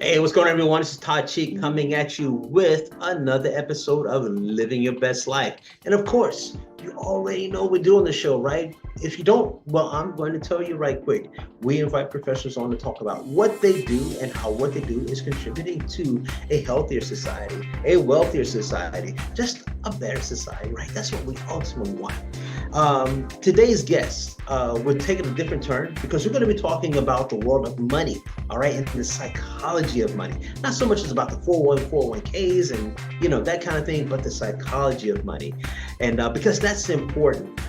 Hey, what's going on, everyone? This is Todd Cheek coming at you with another episode of Living Your Best Life. And of course, you already know we're doing the show, right? If you don't, well, I'm going to tell you right quick. We invite professionals on to talk about what they do and how what they do is contributing to a healthier society, a wealthier society, just a better society, right? That's what we ultimately want. Today's guest, we're taking a different turn because we're going to be talking about the world of money, all right, and the psychology of money. Not so much as about the 401ks and, that kind of thing, but the psychology of money. And because that's important.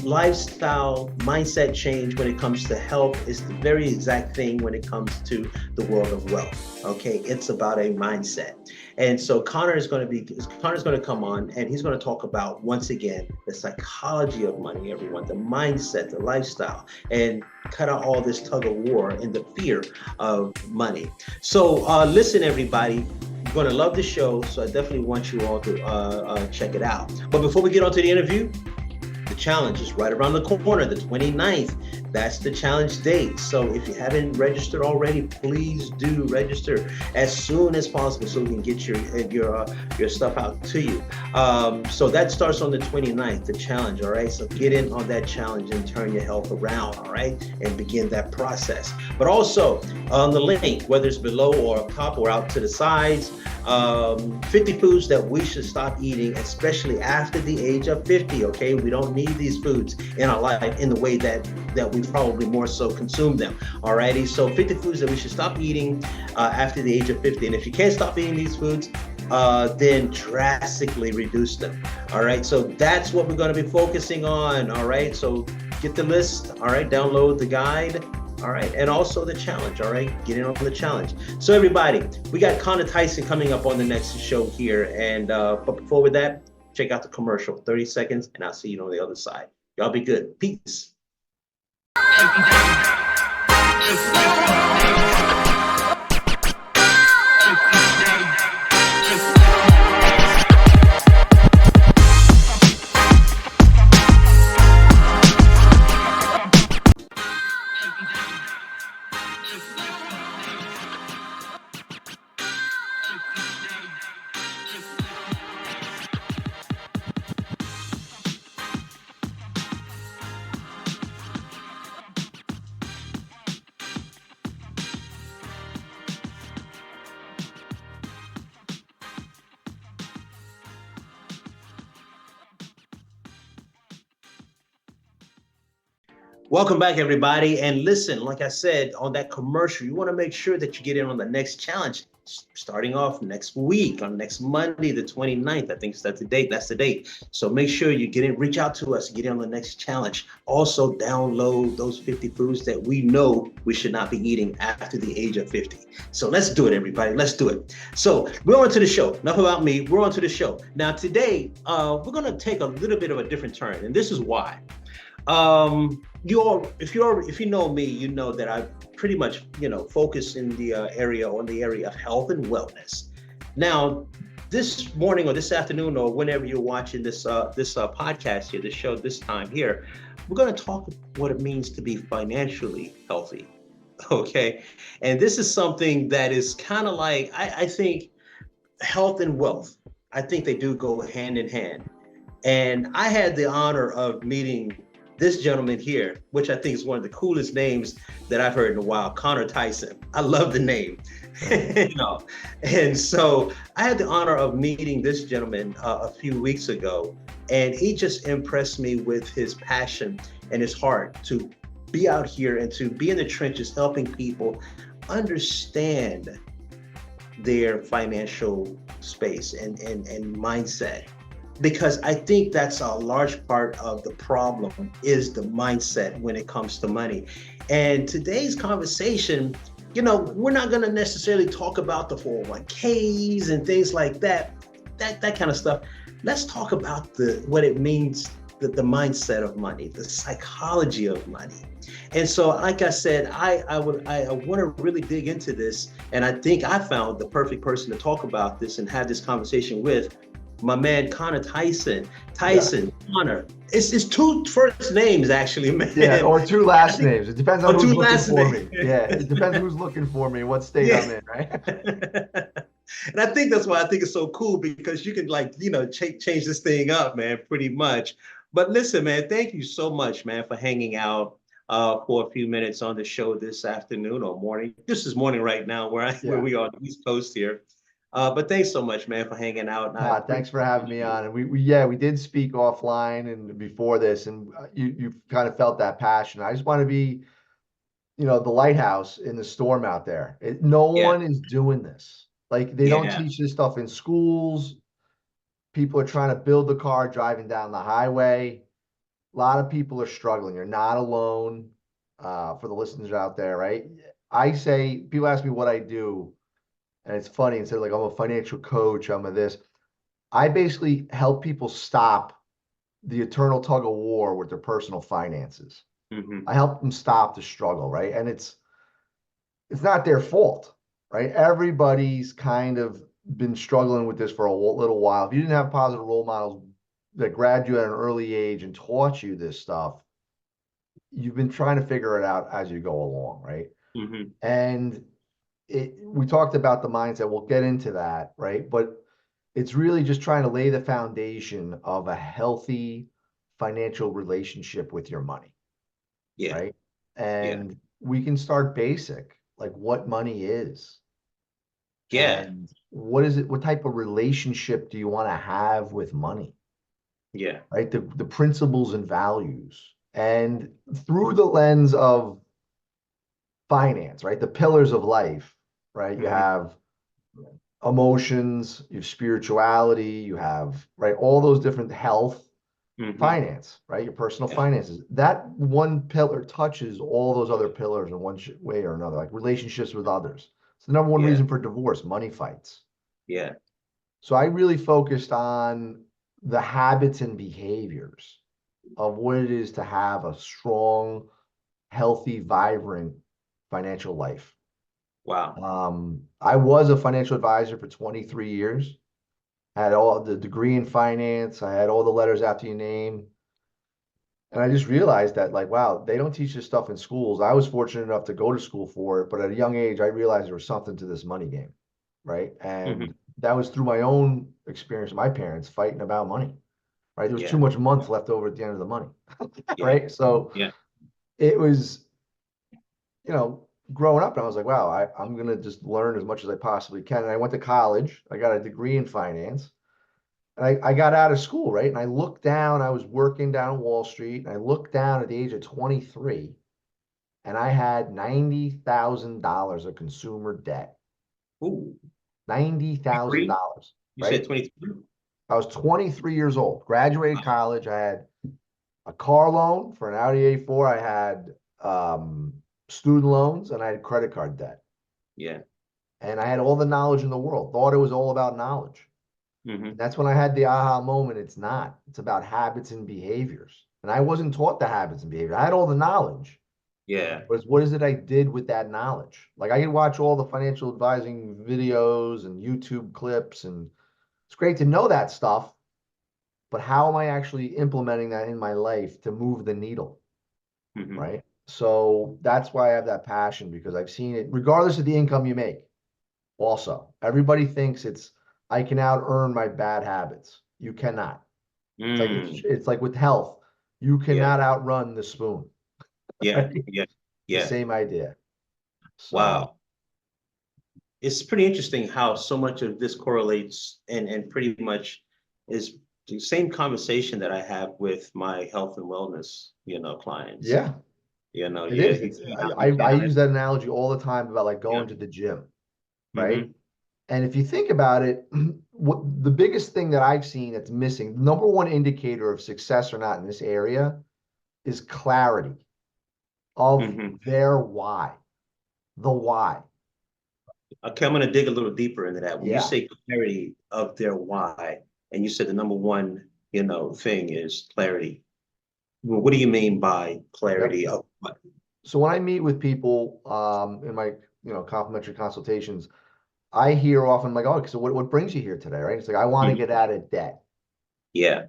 Lifestyle, mindset change when it comes to health is the very exact thing when it comes to the world of wealth. Okay, it's about a mindset. And so Connor's going to come on and he's going to talk about, once again, the psychology of money, everyone, the mindset, the lifestyle, and cut out all this tug of war and the fear of money. So listen, everybody. You're going to love the show, so I definitely want you all to check it out. But before we get on to the interview, the challenge is right around the corner, the 29th. That's the challenge date. So if you haven't registered already, please do register as soon as possible so we can get your stuff out to you. So that starts on the 29th, the challenge, all right? So get in on that challenge and turn your health around, all right? And begin that process. But also on the link, whether it's below or up top or out to the sides, 50 foods that we should stop eating, especially after the age of 50, okay? We don't need these foods in our life in the way that we probably more so consume them, alrighty? So 50 foods that we should stop eating after the age of 50. And if you can't stop eating these foods, then drastically reduce them, all right? So that's what we're gonna be focusing on, all right? So get the list, all right? Download the guide. All right, and also the challenge, all right? Get in on the challenge. So everybody, we got Connor Tyson coming up on the next show here. And but before with that, check out the commercial, 30 seconds, and I'll see you on the other side. Y'all be good. Peace. Welcome back, everybody. And listen, like I said, on that commercial, you want to make sure that you get in on the next challenge, starting off next week, on next Monday, the 29th. I think that's the date. That's the date. So make sure you get in, reach out to us, get in on the next challenge. Also download those 50 foods that we know we should not be eating after the age of 50. So let's do it, everybody. Let's do it. So we're on to the show. Enough about me. We're on to the show. Now, today, we're going to take a little bit of a different turn, and this is why. If you know me, you know that I pretty much, focus in the area of health and wellness. Now, this morning or this afternoon or whenever you're watching this podcast here, this show this time here, we're going to talk what it means to be financially healthy. Okay. And this is something that is kind of like, I think health and wealth, I think they do go hand in hand. And I had the honor of meeting this gentleman here, which I think is one of the coolest names that I've heard in a while, Connor Tyson. I love the name, And so I had the honor of meeting this gentleman a few weeks ago, and he just impressed me with his passion and his heart to be out here and to be in the trenches, helping people understand their financial space and mindset. Because I think that's a large part of the problem is the mindset when it comes to money. And today's conversation, we're not going to necessarily talk about the 401ks and things like that kind of stuff. Let's talk about what it means, the mindset of money, the psychology of money. And so, like I said, I want to really dig into this. And I think I found the perfect person to talk about this and have this conversation with. my man Connor Tyson. Yeah. Tyson, Connor. It's two first names actually, Yeah, man. or two I last think names. It depends on or who's two looking last for names. me. Yeah, it depends who's looking for me, what state Yeah. I'm in, right? And I think that's why I think it's so cool because you can like, change this thing up, man, pretty much. But listen, man, thank you so much, man, for hanging out for a few minutes on the show this afternoon or morning. This is morning right now where Yeah. we are on the East Coast here. But thanks so much, man, for hanging out. And I Todd, thanks appreciate for having me you. on. And we did speak offline and before this, and you kind of felt that passion. I just want to be, the lighthouse in the storm out there. No Yeah, one is doing this. Like they don't yeah. teach this stuff in schools. People are trying to build the car driving down the highway. A lot of people are struggling. You're not alone. For the listeners out there, right? I say people ask me what I do, and it's funny. Instead of like I'm a financial coach, I'm a this. I basically help people stop the eternal tug of war with their personal finances. Hmm. I help them stop the struggle, right? And it's not their fault, right? Everybody's kind of been struggling with this for a little while. If you didn't have positive role models that grabbed you at an early age and taught you this stuff, you've been trying to figure it out as you go along, right? Hmm. And we talked about the mindset. We'll get into that, right? But it's really just trying to lay the foundation of a healthy financial relationship with your money, Yeah, right? yeah, And we can start basic, like what money is yeah, and what is it, what type of relationship do you want to have with money, yeah. right? The principles and values. And through the lens of finance, right? The pillars of life, right? You Hmm. have emotions, you have spirituality, you have, right? All those different health, Hmm. finance, right? Your personal Yeah, finances. That one pillar touches all those other pillars in one way or another, like relationships with others. It's the number one yeah, reason for divorce, money fights. yeah, So I really focused on the habits and behaviors of what it is to have a strong, healthy, vibrant financial life. wow. I was a financial advisor for 23 years. I had all the degree in finance. I had all the letters after your name. And I just realized that, like, wow, they don't teach this stuff in schools. I was fortunate enough to go to school for it, but at a young age, I realized there was something to this money game, right? Hmm. And that was through my own experience with my parents fighting about money, right? There was too Yeah, much month left over at the end of the money, yeah, right? So yeah. it was, growing up, and I was like, wow, I'm going to just learn as much as I possibly can. And I went to college, I got a degree in finance. And I got out of school, right? And I looked down, I was working down on Wall Street, and I looked down at the age of 23, and I had $90,000 of consumer debt. Ooh, three. $90,000, You said right? 23. I was 23 years old, graduated college. I had a car loan for an Audi A4. I had student loans, and I had credit card debt. Yeah. And I had all the knowledge in the world, thought it was all about knowledge. And Hmm. that's when I had the aha moment. It's not. It's about habits and behaviors. And I wasn't taught the habits and behavior. I had all the knowledge, Yeah. but it's what is it I did with that knowledge? Like I can watch all the financial advising videos and YouTube clips, and it's great to know that stuff. But how am I actually implementing that in my life to move the needle? Hmm. Right. So that's why I have that passion because I've seen it, regardless of the income you make. Also, everybody thinks I can out earn my bad habits. You cannot. It's like Mm. it's like with health. You Yeah. cannot outrun the spoon, Yeah. right? Yeah. The Yeah. same idea. So Wow. It's pretty interesting how so much of this correlates and pretty much is the same conversation that I have with my health and wellness, clients. yeah, it Yeah, is. you It's see how you I can. use that analogy all the time about like Yeah. going to the gym, right? Hmm. And if you think about it, what the biggest thing that I've seen that's missing, the number one indicator of success or not in this area is clarity of Hmm. their why, the why. Okay, I'm going to dig a little deeper into that. When you Yeah. say clarity of their why, and you said the number one, thing is clarity. Well, what do you mean by Yep. clarity of what? So when I meet with people in my complimentary consultations, I hear often like, oh, so what brings you here today, right? It's like, I want to Mhm. get out of debt, Yeah.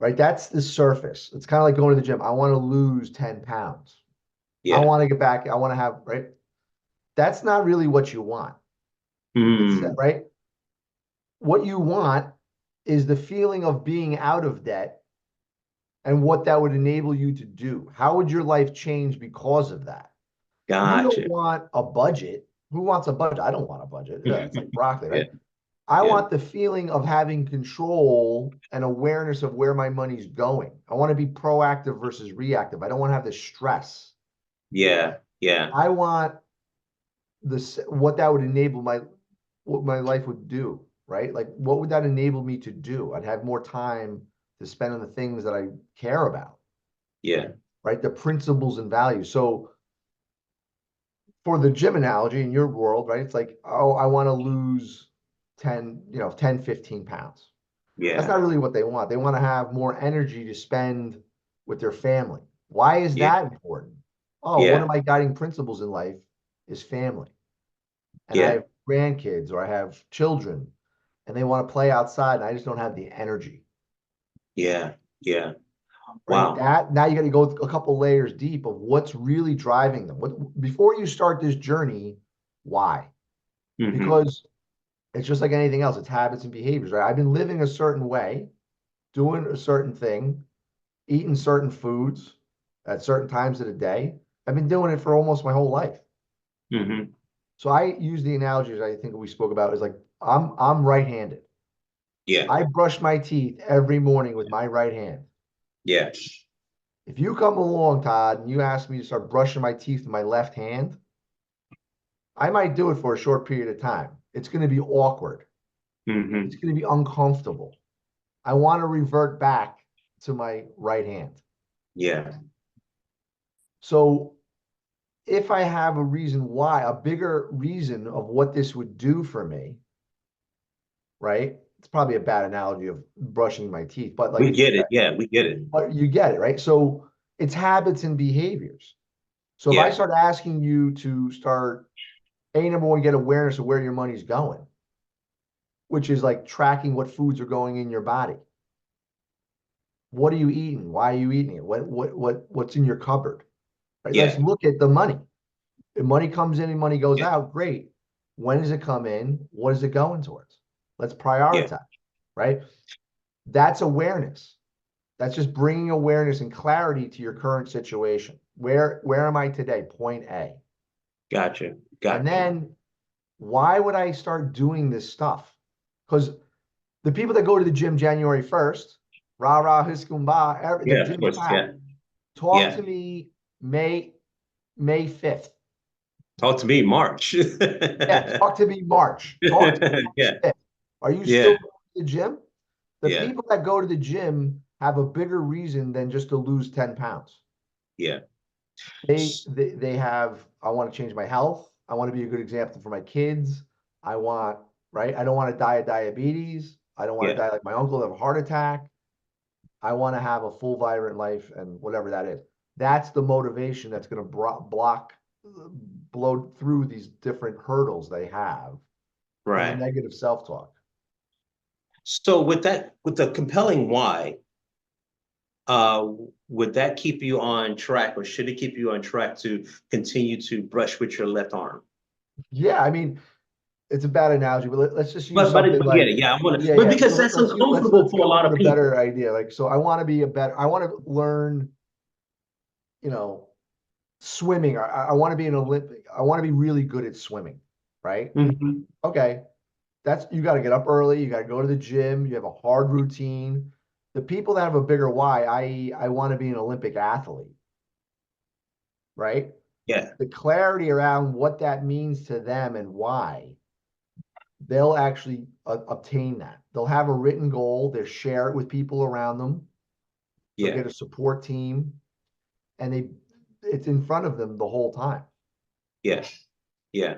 right? That's the surface. It's kind of like going to the gym. I want to lose 10 pounds. I Yeah. want to get back. I want to have, right? That's not really what you want. It's Mm. right. What you want is the feeling of being out of debt and what that would enable you to do. How would your life change because of that? You don't Gotcha. want a budget. Who wants a budget? I don't want a budget. Yeah, it's like broccoli, Yeah. right? I Yeah. want the feeling of having control and awareness of where my money's going. I want to be proactive versus reactive. I don't want to have the stress. Yeah. Yeah. I want this what that would enable my what my life would do, right? Like what would that enable me to do? I'd have more time to spend on the things that I care about, Yeah. right? The principles and values. So for the gym analogy in your world, right? It's like, oh, I want to lose 10, 10, 15 pounds. That's Yeah. not really what they want. They want to have more energy to spend with their family. Why is Yeah. that important? Oh, one of Yeah. my guiding principles in life is family. And I Yeah. have grandkids or I have children and they want to play outside and I just don't have the energy, Yeah. Yeah. right? Wow. That now you got to go a couple layers deep of what's really driving them. What before you start this journey, why? Hmm. Because it's just like anything else, it's habits and behaviors, right? I've been living a certain way, doing a certain thing, eating certain foods at certain times of the day. I've been doing it for almost my whole life. Hmm. So I use the analogies I think we spoke about is like I'm right-handed. Yeah. I brush my teeth every morning with my right hand. Yeah. If you come along, Todd, and you ask me to start brushing my teeth with my left hand, I might do it for a short period of time. It's going to be awkward. It's Hmm. going to be uncomfortable. I want to revert back to my right hand. Yeah. So if I have a reason why, a bigger reason of what this would do for me, right? It's probably a bad analogy of brushing my teeth, but We like, get it. Yeah. We get it. but you get it, right? So it's habits and behaviors. So if I Yeah. start asking you to start, number one, get awareness of where your money's going, which is like tracking what foods are going in your body. What are you eating? Why are you eating it? What's in your cupboard? Right? Let's Yeah. look at the money. If money comes in and money goes Yeah. out, great. When does it come in? What is it going towards? Let's Yeah. prioritize, right? That's awareness. That's just bringing awareness and clarity to your current situation. Where am I today? Point A. Gotcha. And Gotcha. then why would I start doing this stuff? Because the people that go to the gym January 1st, rah rah hiskumba, the Yeah. Of gym's course. packed. Yeah. Talk Yeah. to me May May 5th. Talk to me, March. Yeah, talk to me March. Talk to me March Yeah. 5th. Are you Yeah. still going to the gym? The Yeah. people that go to the gym have a bigger reason than just to lose 10 pounds. Yeah. They have, I want to change my health. I want to be a good example for my kids. I want, right? I don't want to die of diabetes. I don't want to Yeah. die like my uncle, have a heart attack. I want to have a full, vibrant life and whatever that is. That's the motivation that's going to blow through these different hurdles they have and the Right. negative self-talk. So with that, with the compelling why, uh, would that keep you on track, or should it keep you on track to continue to brush with your left arm? Yeah, I mean, it's a bad analogy, but us just use But something but get like, it. Yeah, I want to, yeah, but yeah. So because that's uncomfortable let's for a go lot with of a better people. idea. Like, so I want to be a better, I want to learn, you know, swimming. I want to be an Olympic. I want to be really good at swimming, right? Hmm. Okay. That's you got to get up early, you got to go to the gym, you have a hard routine. The people that have a bigger why, I want to be an Olympic athlete, right? Yeah. The clarity around what that means to them and why, they'll actually obtain that. They'll have a written goal, they'll share it with people around them, they'll Yeah. get a support team, and it's in front of them the whole time. Yeah. Yeah.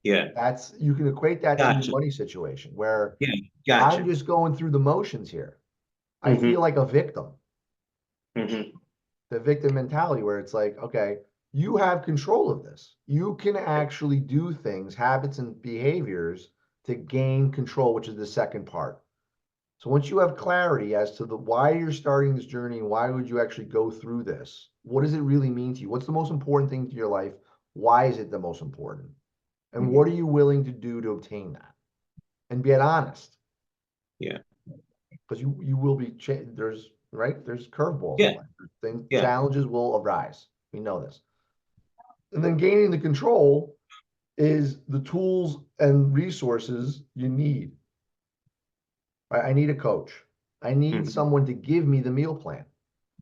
Yeah. That's you can equate that to your Gotcha. money situation where Yeah. I'm Gotcha. just going through the motions here. I feel Hmm. like a victim. Hmm. The victim mentality where it's like, okay, you have control of this. You can actually do things, habits and behaviors to gain control, which is the second part. So once you have clarity as to the why you're starting this journey and why would you actually go through this, what does it really mean to you? What's the most important thing to your life? Why is it the most important? And Mhm. what are you willing to do to obtain that? And get honest, Yeah. because you will be there's right there's curveballs in Yeah. life. Things Yeah. challenges will arise. We know this. And then gaining the control is the tools and resources you need. Right? I need a coach. I need Mhm. someone to give me the meal plan.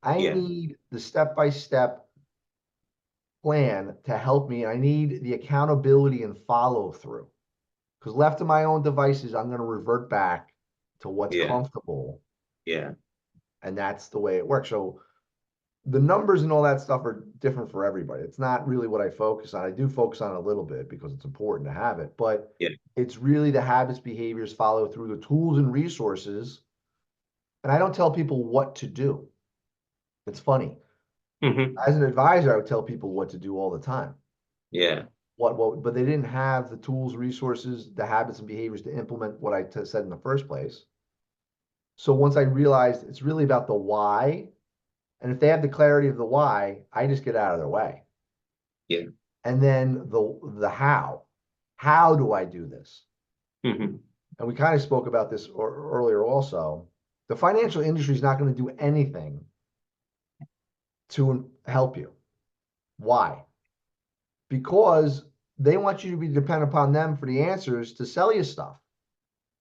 I Yeah. need the step-by-step plan to help me. I need the accountability and follow through. Because left to my own devices, I'm going to revert back to what's Yeah. comfortable. Yeah. And that's the way it works. So the numbers and all that stuff are different for everybody. It's not really what I focus on. I do focus on it a little bit because it's important to have it, but Yeah. it's really the habits, behaviors, follow through, the tools and resources. And I don't tell people what to do. It's funny. Hmm. As an advisor, I would tell people what to do all the time. Yeah. But they didn't have the tools, resources, the habits and behaviors to implement what I said in the first place. So once I realized it's really about the why, and if they have the clarity of the why, I just get out of their way. Yeah. And then the how. How do I do this? Hmm. And we kind of spoke about this earlier also. The financial industry is not going to do anything to help you. Why? Because they want you to be dependent upon them for the answers to sell you stuff.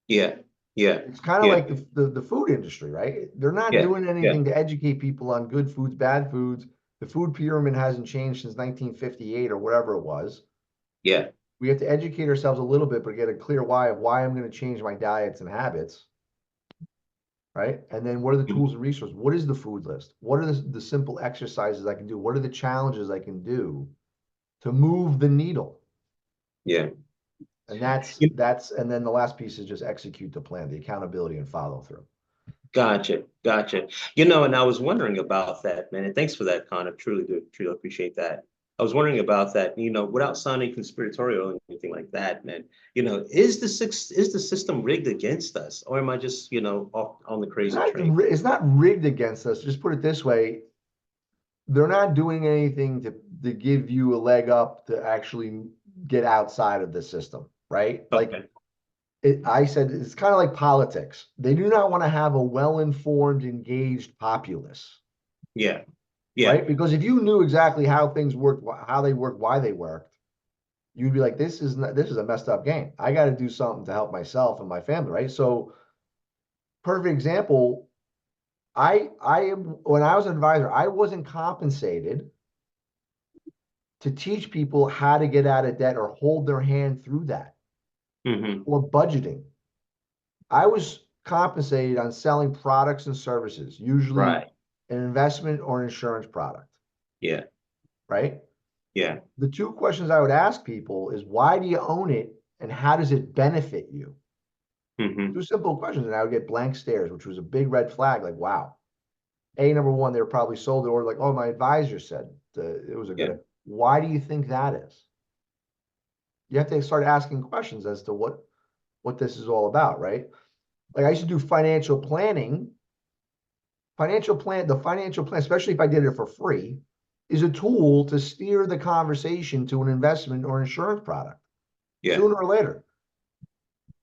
Yeah. Yeah. It's kind of Yeah. like the food industry, right? They're not Yeah. doing Yeah. anything to educate people on good foods, bad foods. The food pyramid hasn't changed since 1958 or whatever it was. Yeah. We have to educate ourselves a little bit, but get a clear why of why I'm going to change my diets and habits, right? And then what are the tools and resources? What is the food list? What are the simple exercises I can do? What are the challenges I can do to move the needle? Yeah. And that's and then the last piece is just execute the plan, the accountability and follow through. Gotcha, gotcha. And I was wondering about that, man. And thanks for that, Connor. Truly do, truly appreciate that. I was wondering about that, without sounding conspiratorial or anything like that, man. Is the system rigged against us, or am I just, off on the crazy train? It's not rigged against us. Just put it this way, they're not doing anything to give you a leg up to actually get outside of the system, right? Like Okay. I said, it's kind of like politics. They do not want to have a well-informed, engaged populace, Yeah. Yeah. right? Because if you knew exactly how things worked, how they worked, why they worked, you'd be like, this is a messed up game. I got to do something to help myself and my family, right? So, perfect example. When I was an advisor, I wasn't compensated to teach people how to get out of debt or hold their hand through that Hmm. or budgeting. I was compensated on selling products and services, usually Right. an investment or an insurance product, Yeah. right? Yeah. The two questions I would ask people is why do you own it and how does it benefit you? Hmm. Two simple questions, and I would get blank stares, which was a big red flag. Like, wow. Number one, they were probably sold it, or like, oh, my advisor said it was a Yeah. good. Why do you think that is? You have to start asking questions as to what this is all about, right? Like I used to do financial planning. The financial plan, especially if I did it for free, is a tool to steer the conversation to an investment or insurance product Yeah. sooner or later.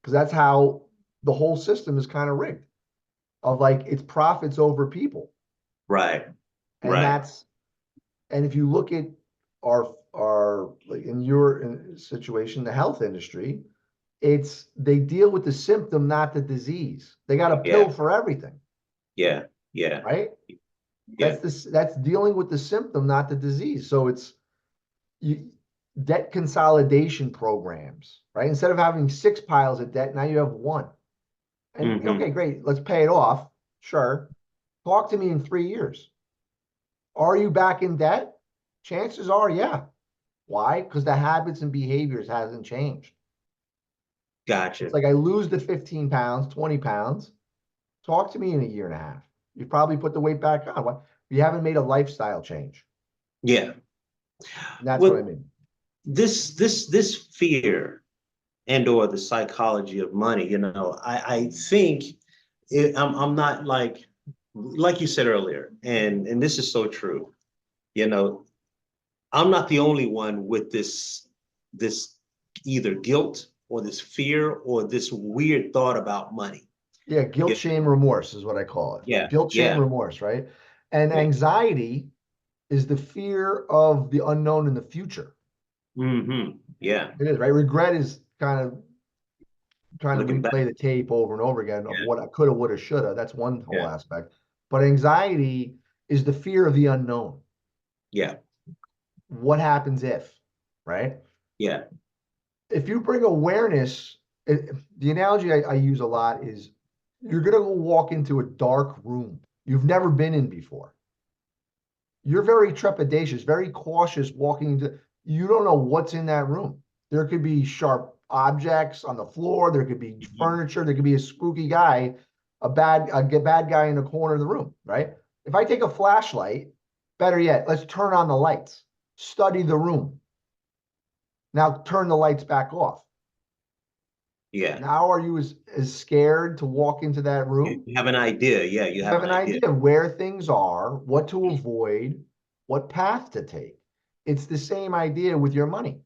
Because that's how the whole system is kind of rigged of like it's profits over people. Right. And Right. if you look at our like in your situation, the health industry, they deal with the symptom, not the disease. They got a Yeah. pill for everything, Yeah. Yeah. right? Yeah. That's dealing with the symptom, not the disease. So it's you debt consolidation programs, right? Instead of having six piles of debt, now you have one. And Hmm. okay, great, let's pay it off. Sure. Talk to me in 3 years. Are you back in debt? Chances are, yeah. Why? Because the habits and behaviors hasn't changed. It's Gotcha. like I lose the 15 pounds, 20 pounds. Talk to me in a year and a half. You probably put the weight back on. What? You haven't made a lifestyle change. Yeah. And that's what I Well, mean. this fear and or the psychology of money, I think I'm not like you said earlier, and this is so true. You know, I'm not the only one with this either guilt or this fear or this weird thought about money. Yeah, guilt, Yeah, shame, remorse is what I call it. yeah, Guilt, shame, yeah, remorse, right? And yeah. anxiety is the fear of the unknown in the future. Yeah. It is, right? Regret is kind of trying to Looking back. replay the tape over and over again of Yeah, what I coulda, woulda, shoulda. That's one whole yeah, aspect. But anxiety is the fear of the unknown. yeah, What happens if, right? yeah. If you bring awareness, the analogy I use a lot is you're going to go walk into a dark room you've never been in before. You're very trepidatious, very cautious walking into, you don't know what's in that room. There could be sharp objects on the floor. There could be Mhm. furniture. There could be a spooky guy, a bad guy in the corner of the room, right? If I take a flashlight, better yet, let's turn on the lights, study the room. Now turn the lights back off. Yeah. Now are you as scared to walk into that You room? have an idea. Yeah, you You have have an an idea. idea of where things are, what to avoid, what path to take. It's the same idea with your money.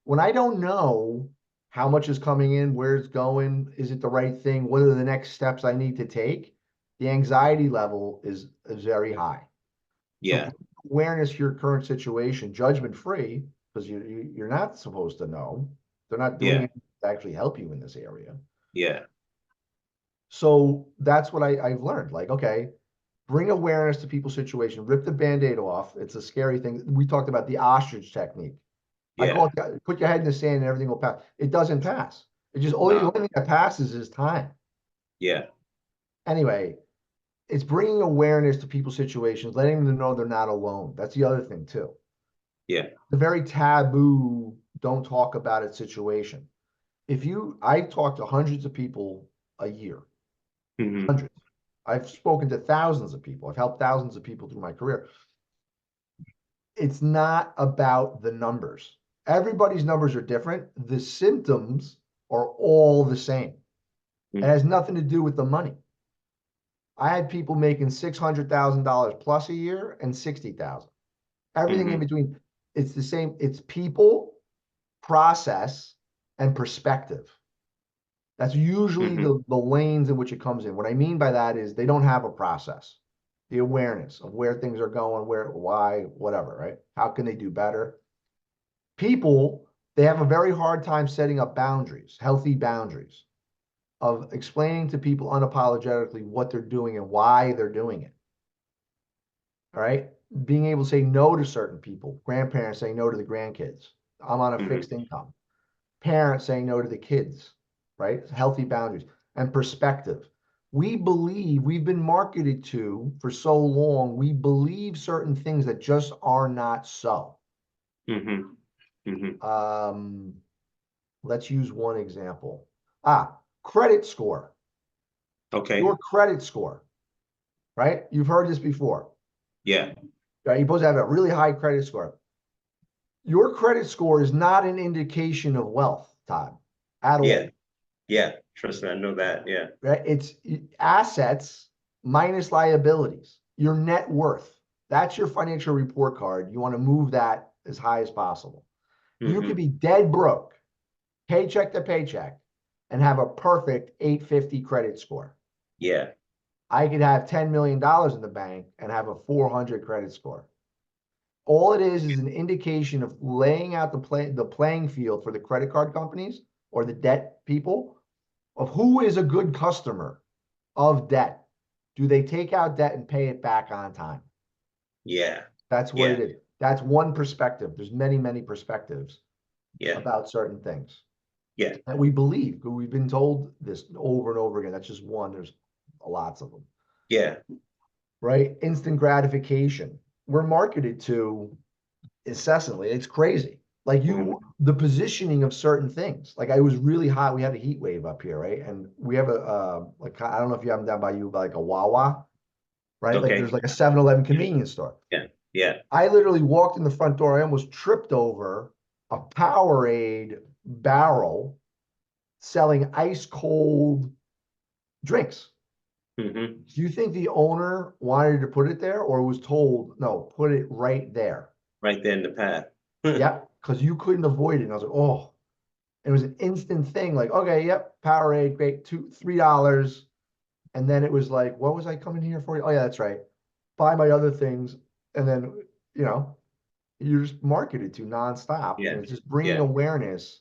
When I don't know how much is coming in, where it's going, is it the right thing, what are the next steps I need to take, the anxiety level is very high. So Yeah, awareness of your current situation, judgment free, because you're not supposed to know. They're not doing yeah, it to actually help you in this area. yeah. So that's what I've learned. Like, okay, bring awareness to people's situation, rip the band-aid off. It's a scary thing. We talked about the ostrich technique. I call Yeah. it put your head in the sand and everything will pass. It doesn't pass. It just only the No. only thing that passes is time. Yeah. Anyway, it's bringing awareness to people's situations, letting them know they're not alone. That's the other thing too. Yeah. The very taboo, don't talk about it situation. I talk to hundreds of people a year, Hmm. hundreds. I've spoken to thousands of people. I've helped thousands of people through my career. It's not about the numbers. Everybody's numbers are different. The symptoms are all the same. It has nothing to do with the money. I had people making $600,000 plus a year and 60,000. Everything in Hmm. between. It's the same. It's people, process, and perspective. That's usually Hmm. the lanes in which it comes in. What I mean by that is they don't have a process, the awareness of where things are going, where, why, whatever, right? How can they do better? People, they have a very hard time setting up boundaries, healthy boundaries of explaining to people unapologetically what they're doing and why they're doing it. All right. Being able to say no to certain people, grandparents saying no to the grandkids. I'm on a fixed Hmm. income. Parents saying no to the kids, right? Healthy boundaries and perspective. We believe we've been marketed to for so long. We believe certain things that just are not so. Hmm. Hmm. Um, let's use one example. Credit score. Your Okay. credit score, right? You've heard this before, Yeah. right? You're supposed to have a really high credit score. Your credit score is not an indication of wealth, Todd, at Yeah. all. Yeah. Trust me, I know that. Yeah. Right? It's assets minus liabilities, your net worth. That's your financial report card. You want to move that as high as possible. You could Hmm. be dead broke, paycheck to paycheck, and have a perfect 850 credit score. Yeah. I could have $10 million in the bank and have a 400 credit score. All it is an indication of laying out the playing field for the credit card companies or the debt people of who is a good customer of debt. Do they take out debt and pay it back on time? Yeah. That's what it Yeah. is. That's one perspective. There's many, many perspectives Yeah. about certain things. Yeah. And we believe, we've been told this over and over again. That's just one. There's lots of them, Yeah. right? Instant gratification. We're marketed to incessantly. It's crazy. Like Hmm. the positioning of certain things. Like I was really hot. We had a heat wave up here, right? And we have like, I don't know if you have them down by you, but like a Wawa, right? Like Okay. there's like a 7-Eleven convenience store. Yeah. Yeah. I literally walked in the front door. I almost tripped over a Powerade barrel selling ice cold drinks. Hmm. Do you think the owner wanted to put it there or was told, no, put it right there? Right there in the path. Yeah, because you couldn't avoid it. And I was like, oh, it was an instant thing. Like, okay, yep, Powerade, great, $3. And then it was like, what was I coming here for? Oh, yeah, that's right. Buy my other things. And then, you know, you're just marketed to nonstop. Yeah. And it's just bringing Yeah. awareness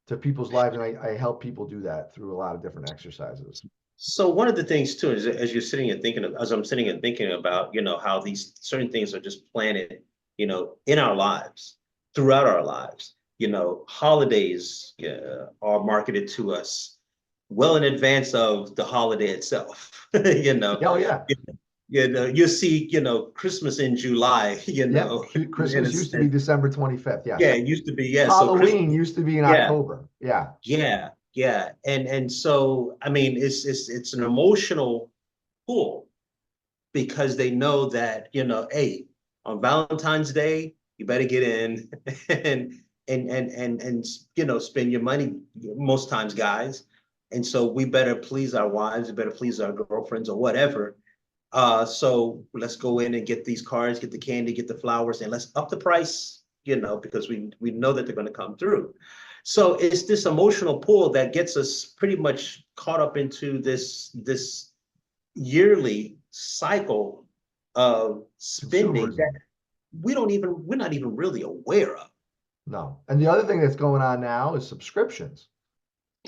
to people's lives. And I help people do that through a lot of different exercises. So one of the things too is as you're sitting and thinking of, as I'm sitting and thinking about, how these certain things are just planted, in our lives, throughout our lives. Holidays are marketed to us well in advance of the holiday itself. Oh, yeah. You see, Christmas in July, Yep. in a Christmas used to be sense. December 25th. Yeah, Yes. it used to be, yeah. So Halloween Christmas, used to be in yeah. October. Yeah. Yeah, yeah, and so I mean, it's an emotional pull because they know that hey, on Valentine's Day you better get in and and spend your money most times, guys, and so we better please our wives, we better please our girlfriends or whatever. So let's go in and get these cards, get the candy, get the flowers, and let's up the price, because we know that they're going to come through. So it's this emotional pull that gets us pretty much caught up into this yearly cycle of spending that Consumerism. we're not even really aware of. No. And the other thing that's going on now is subscriptions.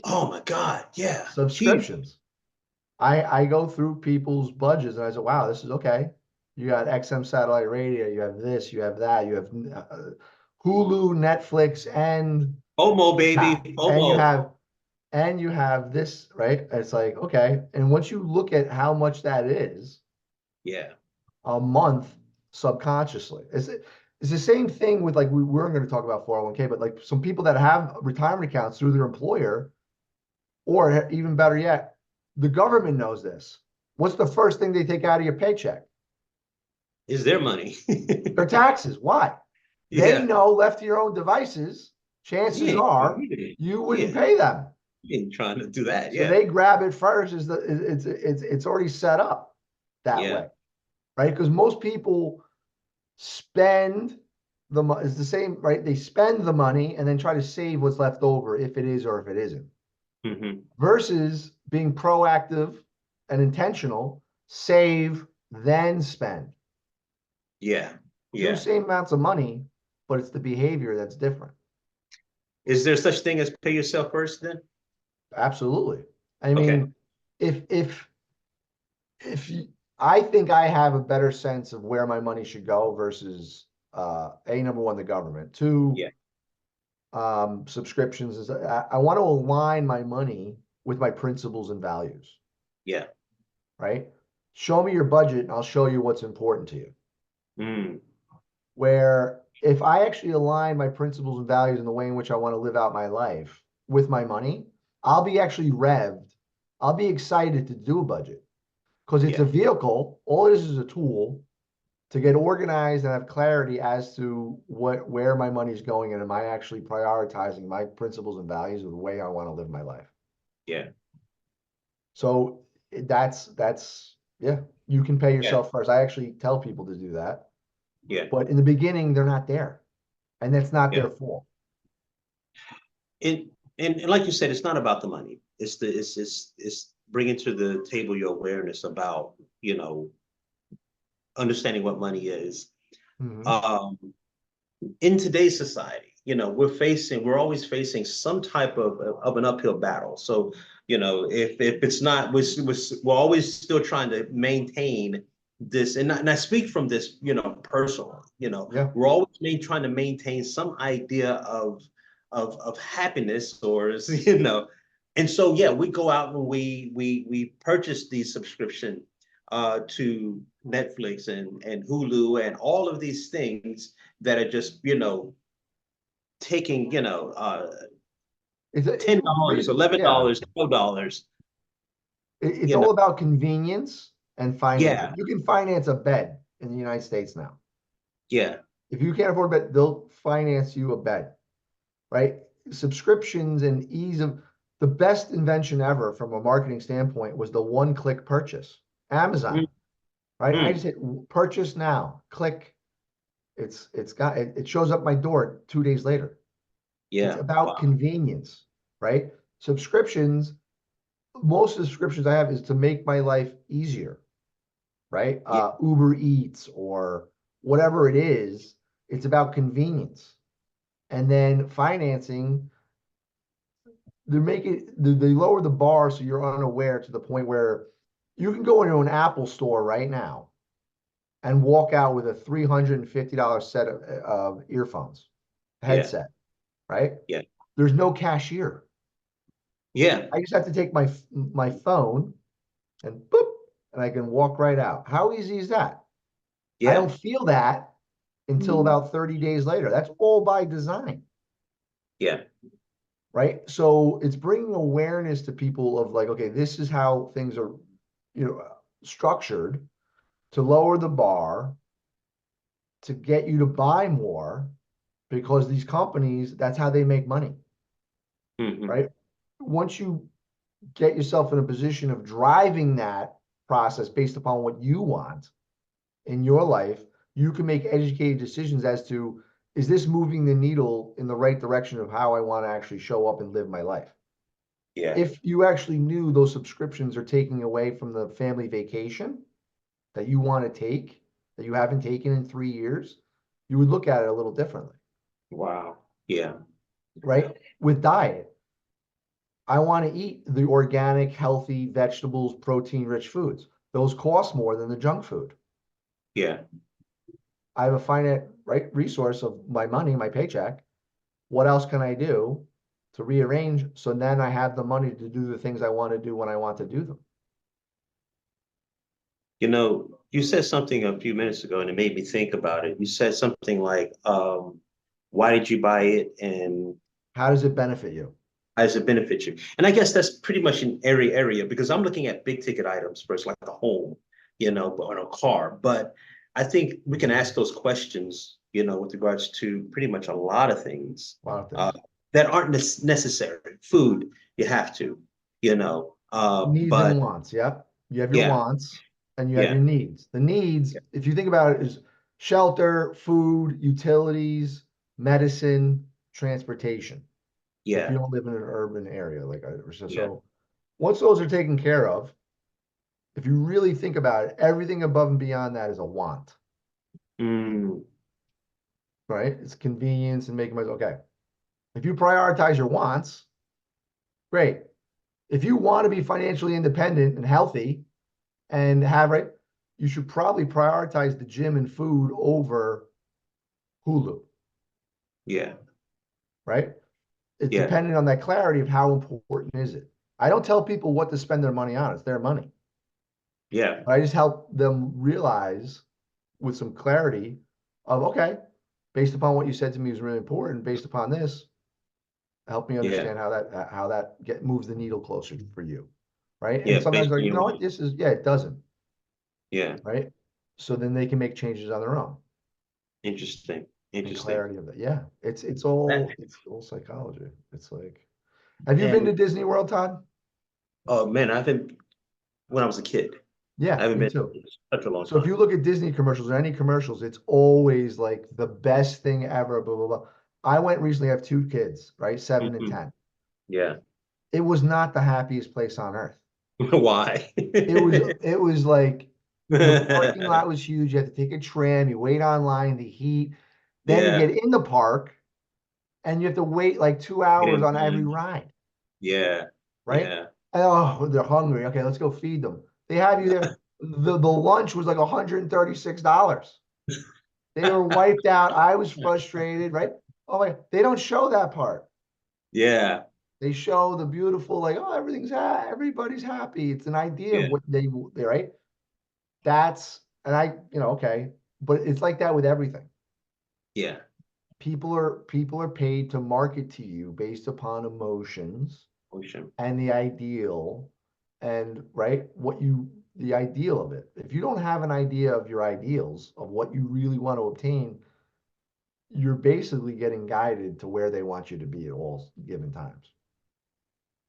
Oh my God, yeah, huge. Subscriptions. I go through people's budgets and I say, wow, this is okay. You got XM satellite radio, you have this, you have that, you have Hulu, Netflix, FOMO, baby, and you FOMO. have this, right? It's like, okay. And once you look at how much that is Yeah, a month subconsciously, it's the same thing with like we weren't going to talk about 401k, but like some people that have retirement accounts through their employer, or even better yet, the government knows this. What's the first thing they take out of your paycheck? is their money. Their taxes. Why? They Yeah, know left to your own devices, you chances ain't, are you ain't, you wouldn't yeah, pay them. you ain't trying to do that. So Yeah, they grab it first. It's already set up that yeah, way, right? Because most people spend the money. It's the same, right? They spend the money and then try to save what's left over if it is or if it isn't. hmm, Versus being proactive and intentional, save, then spend. yeah, Two yeah. same amounts of money, but it's the behavior that's different. Is there such thing as pay yourself first then? Absolutely. I Okay. mean, if if if you, I think I have a better sense of where my money should go versus number one, the government. Two, Yeah, subscriptions is I want to align my money with my principles and values, yeah. right? Show me your budget and I'll show you what's important to you. Mm, Where if I actually align my principles and values in the way in which I want to live out my life with my money, I'll be actually revved. I'll be excited to do a budget because it's a yeah, vehicle. All it is a tool to get organized and have clarity as to where my money is going and am I actually prioritizing my principles and values of the way I want to live my life. yeah, So that's yeah, you can pay yeah, yourself first. I actually tell people to do that, yeah, but in the beginning they're not there, and that's not yeah. their fault. And, and like you said, it's not about the money. It's bringing to the table your awareness about understanding what money is. Mhm. Um, in today's society, we're always facing some type of an uphill battle. So, if it's not, we're always still trying to maintain this, and I speak from this, personally, Yeah. we're always trying to maintain some idea of happiness or, and so, yeah, we go out and we purchase the subscription to Netflix and Hulu and all of these things that are just taking It's $10, yeah. $11, $12. It's You know, all about convenience and finance. yeah, You can finance a bed in the United States now. Yeah. If you can't afford a bed, they'll finance you a bed, right? Subscriptions and ease of the best invention ever from a marketing standpoint was the one-click purchase. Amazon, right? I Mm-hmm. just hit purchase now, click. It shows up my door 2 days later. It's Yeah. about Wow. convenience, right? Subscriptions, most of the subscriptions I have is to make my life easier, right? Yeah. Uber Eats or whatever it is, it's about convenience. And then financing, they lower the bar so you're unaware to the point where you can go into an Apple store right now and walk out with a $350 set of earphones, Yeah. headset, right? Yeah. There's no cashier. Yeah. I just have to take my phone and boop, and I can walk right out. How easy is that? I Yeah. don't feel that until Mm. about 30 days later. That's all by design, Yeah. right? So it's bringing awareness to people of like, okay, this is how things are, structured to lower the bar, to get you to buy more, because these companies, that's how they make money, Mm-hmm. right? Once you get yourself in a position of driving that process based upon what you want in your life, you can make educated decisions as to, is this moving the needle in the right direction of how I want to actually show up and live my life? Yeah. If you actually knew those subscriptions are taking away from the family vacation that you want to take, that you haven't taken in 3 years, you would look at it a little differently, Wow. Yeah. right? With diet, I want to eat the organic, healthy vegetables, protein rich foods. Those cost more than the junk food. Yeah. I have a finite right resource of my money, my paycheck. What else can I do to rearrange so then I have the money to do the things I want to do when I want to do them? You said something a few minutes ago and it made me think about it. You said something like, why did you buy it and How does it benefit you? how does it benefit you? And I guess that's pretty much in every area because I'm looking at big ticket items first, like a home, or a car. But I think we can ask those questions, with regards to pretty much a lot of things A lot of uh, things. that aren't necessary. Food, you have to, you know. Needs But and wants. Yep. You have your yeah, wants and you have yeah, your needs. The needs, yeah, if you think about it, is shelter, food, utilities, medicine, transportation. If you yeah, don't live in an urban area, yeah. so once those are taken care of, if you really think about it, everything above and beyond that is a want, Mm, right? It's convenience and making myself okay. If you prioritize your wants, great. If you want to be financially independent and healthy and have right, you should probably prioritize the gym and food over Hulu, yeah, right? It's yeah, depending on that clarity of how important is it. I don't tell people what to spend their money on. It's their money. yeah, But I just help them realize with some clarity of, okay, based upon what you said to me is really important, based upon this, help me yeah, understand how that get moves the needle closer for you. Right. And yeah. sometimes Based like, on you your know what, want. this is, yeah, it doesn't. Yeah. Right. So then they can make changes on their own Interesting. and Interesting. clarity of it. Yeah. It's it's That, all it's all psychology. It's like, have you been to and Disney World, Todd? oh man, I haven't when I was a kid. I Yeah, haven't me been too. in such a long So if time. you look at Disney commercials or any commercials, it's always like the best thing ever, blah, blah, blah. I went recently, I have two kids, right? 7 and Mhm. 10. Yeah. It was not the happiest place on earth. Why? It was like the parking lot was huge. You had to take a tram, you wait online, the heat, then you Yeah. get in the park and you have to wait like two Get hours in on every line. ride, Yeah. right? Yeah. Oh, they're hungry. Okay, let's go feed them. They have you there. The lunch was like $136. They were wiped out. I was frustrated, right? Oh my, they don't show that part. Yeah. They show the beautiful, like, oh, everybody's happy. It's an idea of Yeah. what they right. That's and okay, but it's like that with everything. Yeah. People are paid to market to you based upon emotions Ocean. and the ideal, and right what you. the ideal of it. If you don't have an idea of your ideals, of what you really want to obtain, you're basically getting guided to where they want you to be at all given times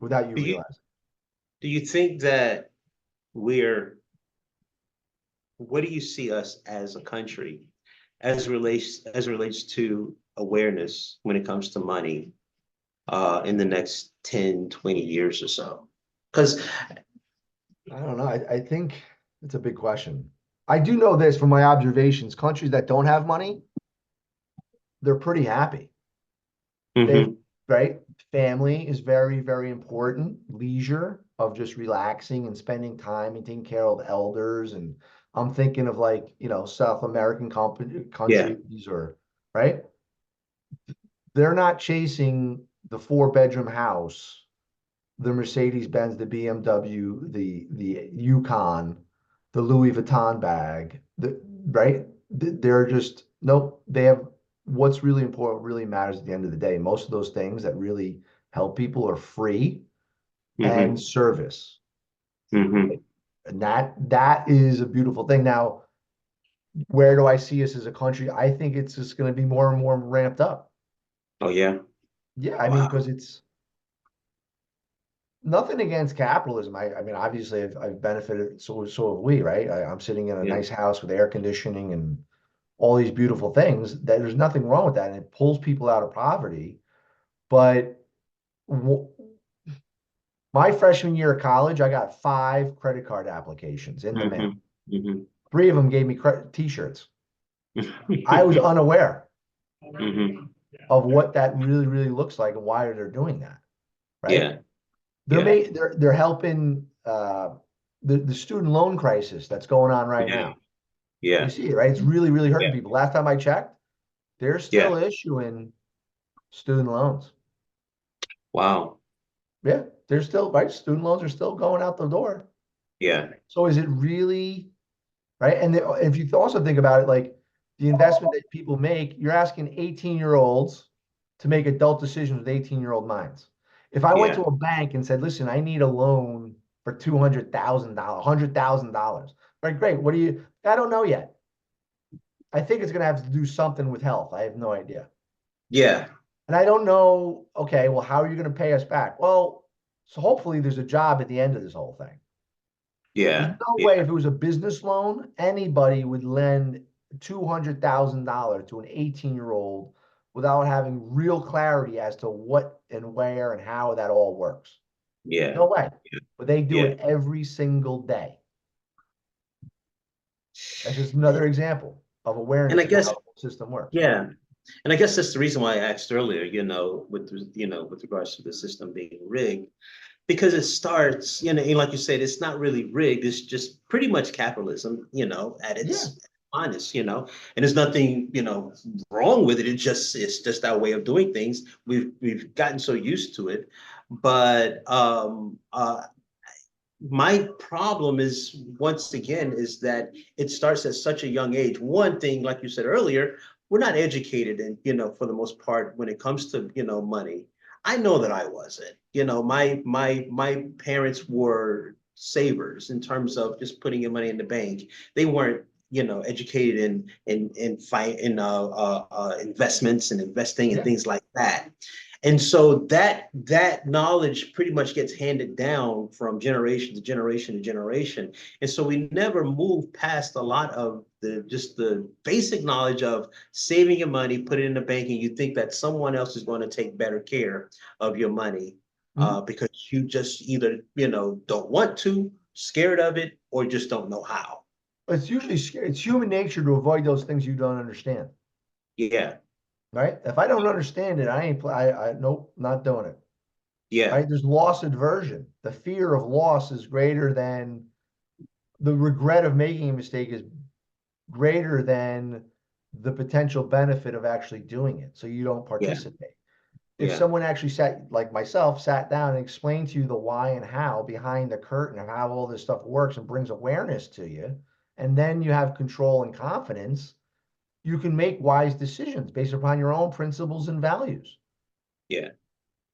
without you Do you realizing. do you think that we're what do you see us as a country as relates to awareness when it comes to money in the next 10, 20 years or so? Because I don't know. I think it's a big question. I do know this from my observations. Countries that don't have money, they're pretty happy. They, hmm right? Family is very, very important. Leisure of just relaxing and spending time and taking care of elders. And I'm thinking of like, South American yeah, countries or, right? They're not chasing the 4-bedroom house, the Mercedes Benz, the BMW, the Yukon, the Louis Vuitton bag, right? They're just nope. They have what's really important, really matters at the end of the day. Most of those things that really help people are free and hmm service, hmm and that is a beautiful thing. Now, where do I see us as a country? I think it's just going to be more and more ramped up. oh yeah, Yeah, I mean, wow, because it's nothing against capitalism. I mean, obviously, I've benefited, so have we, right? I'm sitting in a yeah, nice house with air conditioning and all these beautiful things. That there's nothing wrong with that, and it pulls people out of poverty. But w my freshman year of college, I got 5 credit card applications in the mail. hmm hmm 3 of them gave me t-shirts. I was unaware hmm of what that really, really looks like and why they're doing that, right? yeah, yeah, They're helping the student loan crisis that's going on right yeah, now. You yeah, see it, right? It's really, really hurting yeah, people. Last time I checked, they're yeah, still issuing student loans. wow, Yeah, they're still, right? Student loans are still going out the door. yeah, So is it really, right? And if you also think about it, like the investment that people make, you're asking 18-year-olds to make adult decisions with 18-year-old minds. If I went yeah, to a bank and said, listen, I need a loan for $200,000, $100,000. Right, great. What do you, I don't know yet. I think it's going to have to do something with health. I have no idea. yeah, And I don't know, okay, well, how are you going to pay us back? Well, so hopefully there's a job at the end of this whole thing. There's yeah, no yeah, way if it was a business loan, anybody would lend $200,000 to an 18-year-old without having real clarity as to what and where and how that all works. yeah, No way. But they do yeah. it every single day. That's just another example of And I awareness of guess, how the system works. yeah, and I guess that's the reason why I asked earlier, with regards to the system being rigged, because it starts, and like you said, it's not really rigged. It's just pretty much capitalism, at Yeah. its honest, and there's nothing, wrong with it. It's just our way of doing things. We've gotten so used to it, but my problem is once again is that it starts at such a young age. One thing, like you said earlier, we're not educated and for the most part when it comes to money. I know that I wasn't. My parents were savers in terms of just putting your money in the bank. They weren't educated in investments and investing and Yeah. things like that. And so that knowledge pretty much gets handed down from generation to generation to generation. And so we never move past a lot of the basic knowledge of saving your money, put it in the bank, and you think that someone else is going to take better care of your money Mhm. because you just either don't want to, scared of it, or just don't know how. It's usually it's human nature to avoid those things you don't understand, Yeah, right? If I don't understand it, I ain't I nope, not doing it. yeah, Right? There's loss aversion. The fear of loss is greater than the regret of making a mistake is greater than the potential benefit of actually doing it. So you don't yeah, participate. If yeah, someone actually sat, like myself, sat down and explained to you the why and how behind the curtain of how all this stuff works and brings awareness to you, and then you have control and confidence, you can make wise decisions based upon your own principles and values. yeah,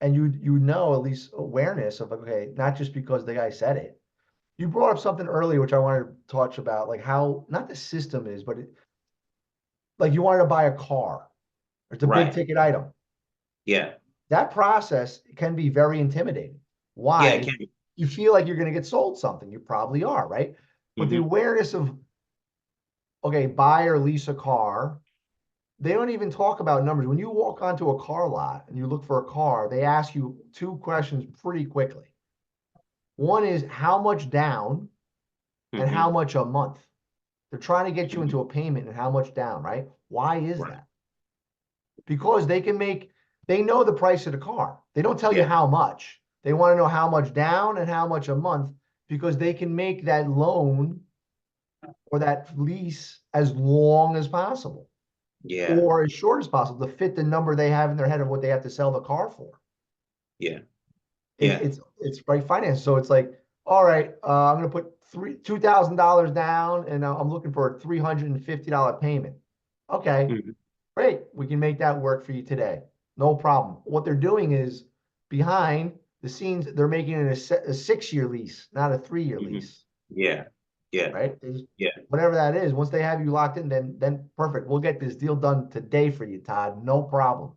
And you know at least awareness of, okay, not just because the guy said it. You brought up something earlier, which I wanted to touch about, like how, not the system is, but like you wanted to buy a car. It's a big Right. ticket item. Yeah. That process can be very intimidating. Yeah, it Why? can be. You feel like you're going to get sold something. You probably are, right? But the Hmm. awareness of, okay, buy or lease a car, they don't even talk about numbers. When you walk onto a car lot and you look for a car, they ask you two questions pretty quickly. One is how much down and how Hmm. much a month. They're trying to get you Hmm. into a payment and how much down, right? Why is Right. that? Because they know the price of the car. They don't tell you Yeah. how much. They want to know how much down and how much a month because they can make that loan or that lease as long as possible Yeah. or as short as possible to fit the number they have in their head of what they have to sell the car for. Yeah. It's Yeah. it's it's right finance. So it's like, all right, I'm gonna put $2,000 down and I'm looking for a $350 payment. Okay, Hmm. great. We can make that work for you today. No problem. What they're doing is behind the scenes, they're making it a 6-year lease, not a 3-year Hmm. lease, Yeah. Yeah. right? Yeah. Whatever that is, once they have you locked in, then perfect. We'll get this deal done today for you, Todd. No problem.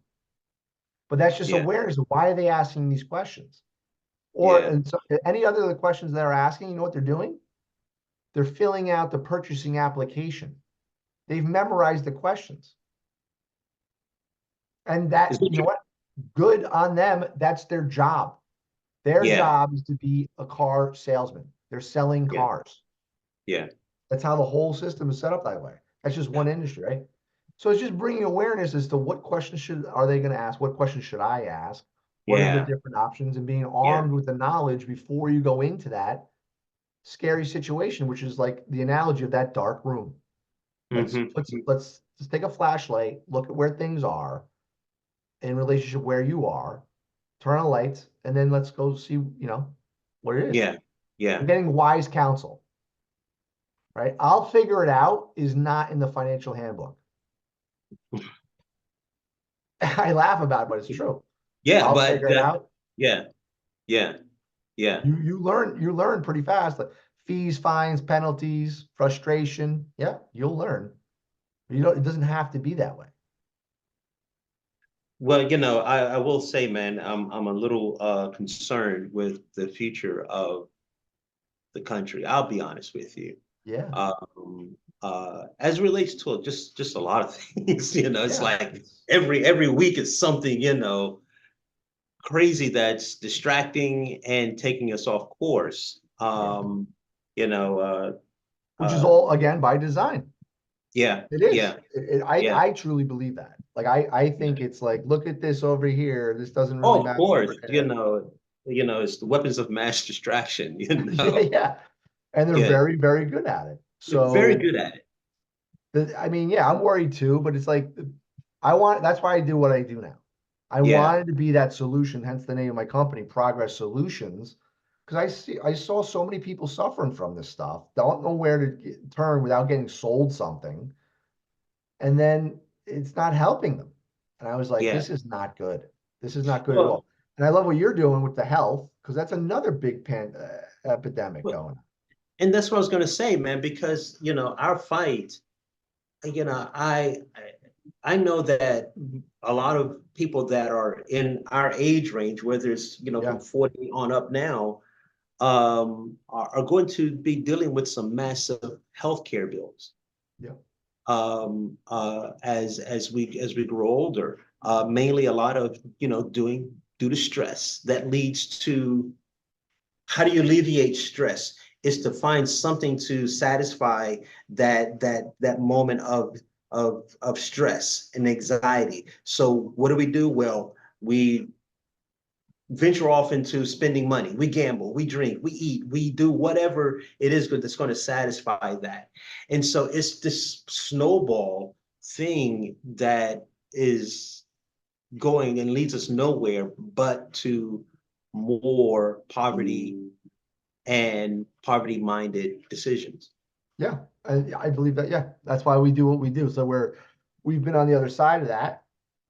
But that's just Yeah. awareness of why are they asking these questions? Or Yeah. and so any other questions they're asking, you know what they're doing? They're filling out the purchasing application. They've memorized the questions. And Is that, it you know true? what? Good on them. That's their job. Their Yeah. job is to be a car salesman. They're selling Yeah. cars. Yeah. That's how the whole system is set up that way. That's just one industry, right? So it's just bringing awareness as to what questions are they going to ask? What questions should I ask? What are the Yeah. different options? And being Yeah. armed with the knowledge before you go into that scary situation, which is like the analogy of that dark room. Hmm. Let's just take a flashlight, look at where things are in relationship where you are, turn on lights, and then let's go see, what it is. Yeah. Yeah. I'm getting wise counsel, right? I'll figure it out is not in the financial handbook. I laugh about it, but it's true. Yeah. I'll But figure it out. yeah. Yeah. Yeah. You learn pretty fast. Like fees, fines, penalties, frustration. Yeah, you'll learn. It doesn't have to be that way. Well, I will say, man, I'm a little concerned with the future of the country. I'll be honest with you. Yeah, As it relates to just a lot of things, it's yeah, like it's every week is something, crazy that's distracting and taking us off course. yeah. You know, Which is uh, all again by design. yeah, It is. yeah, I yeah, I truly believe that. Like I yeah. think it's like, look at this over here. This doesn't really Oh, of matter course, over here. it's the weapons of mass distraction, Yeah, yeah. And they're Yeah, very, very good at it. they're very So good at it. I mean, yeah, I'm worried too, but it's like that's why I do what I do now. I Yeah, wanted to be that solution, hence the name of my company, Progress Solutions, because I saw so many people suffering from this stuff, don't know where to turn without getting sold something, and then it's not helping them. And I was like, yeah. this is not good. This is not good at Well, all. And I love what you're doing with the health, because that's another big epidemic well, going on. and that's what I was gonna say, man, because our fight, you know, I I know that a lot of people that are in our age range, whether it's from Yeah, 40 on up now, are going to be dealing with some massive healthcare bills yeah, as we grow older. Mainly a lot of due to stress that leads to how do you alleviate stress? Is to find something to satisfy that moment of stress and anxiety. So what do? Well, we venture off into spending money. We gamble, we drink, we eat, we do whatever it is that's going to satisfy that. And so it's this snowball thing that is going and leads us nowhere but to more poverty and poverty minded decisions. yeah. I believe that. Yeah, that's why we do what we do. So we've been on the other side of that,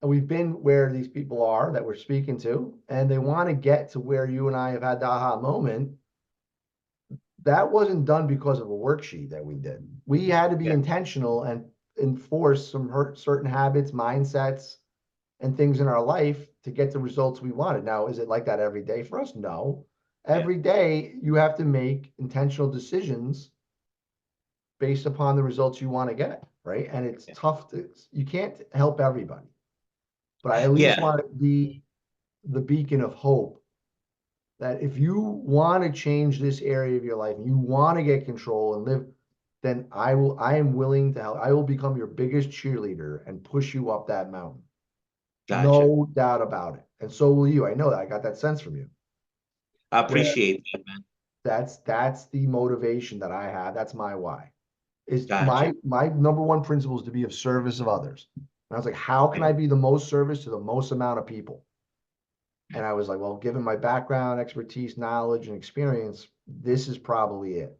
and we've been where these people are that we're speaking to, and they want to get to where you and I have had the aha moment. that wasn't done because of a worksheet that we did. We had to be Yeah. intentional and enforce some certain habits, mindsets, and things in our life to get the results we wanted. Now, is it like that every day for us? No. Yeah. Every day you have to make intentional decisions based upon the results you want to get, right? And it's Yeah. tough to, you can't help everybody, but I at least Yeah. want to be the beacon of hope that if you want to change this area of your life and you want to get control and live, then I am willing to help. I will become your biggest cheerleader and push you up that mountain. Gotcha. No doubt about it. And so will you. I know that. I got that sense from you. I Where appreciate that, man. that's the motivation that I have. That's my why. Is Gotcha. my number one principle is to be of service of others. And I was like, how can Yeah. I be the most service to the most amount of people? And I was like, well, given my background, expertise, knowledge, and experience, this is probably it.